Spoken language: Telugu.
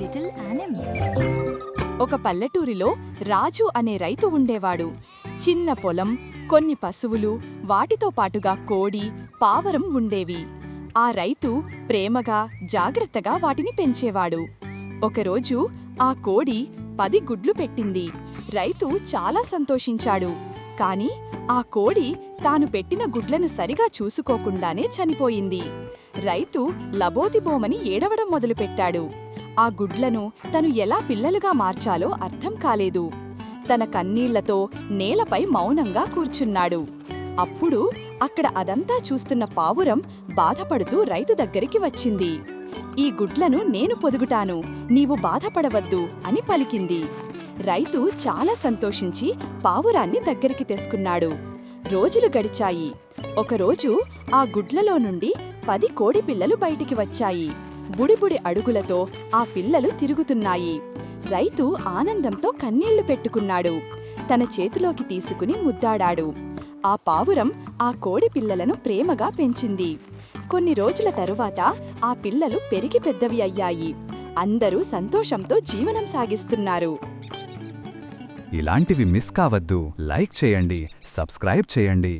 little animal. ఒక పల్లెటూరిలో రాజు అనే రైతు ఉండేవాడు. చిన్న పొలం, కొన్ని పశువులు, వాటితో పాటుగా కోడి, పావరం ఉండేవి. ఆ రైతు ప్రేమగా, జాగ్రత్తగా వాటిని పెంచేవాడు. ఒకరోజు ఆ కోడి 10 గుడ్లు పెట్టింది. రైతు చాలా సంతోషించాడు. కాని ఆ కోడి తాను పెట్టిన గుడ్లను సరిగా చూసుకోకుండానే చనిపోయింది. రైతు లబోదిబోమని ఏడవడం మొదలుపెట్టాడు. ఆ గుడ్లను తను ఎలా పిల్లలుగా మార్చాలో అర్థం కాలేదు. తన కన్నీళ్లతో నేలపై మౌనంగా కూర్చున్నాడు. అప్పుడు అక్కడ అదంతా చూస్తున్న పావురం బాధపడుతూ రైతు దగ్గరికి వచ్చింది. ఈ గుడ్లను నేను పొదుగుటాను, నీవు బాధపడవద్దు అని పలికింది. రైతు చాలా సంతోషించి పావురాన్ని దగ్గరికి తెసుకున్నాడు. రోజులు గడిచాయి. ఒకరోజు ఆ గుడ్లలో నుండి 10 కోడి పిల్లలు బయటికి వచ్చాయి. బుడిబుడి అడుగులతో ఆ పిల్లలు తిరుగుతున్నాయి. రైతు ఆనందంతో కన్నీళ్లు పెట్టుకున్నాడు. తన చేతిలోకి తీసుకుని ముద్దాడాడు. ఆ పావురం ఆ కోడి పిల్లలను ప్రేమగా పెంచింది. కొన్ని రోజుల తరువాత ఆ పిల్లలు పెరిగి పెద్దవి అయ్యాయి. అందరూ సంతోషంతో జీవనం సాగిస్తున్నారు. ఇలాంటివి మిస్ కావద్దు. లైక్ చేయండి, సబ్స్క్రైబ్ చేయండి.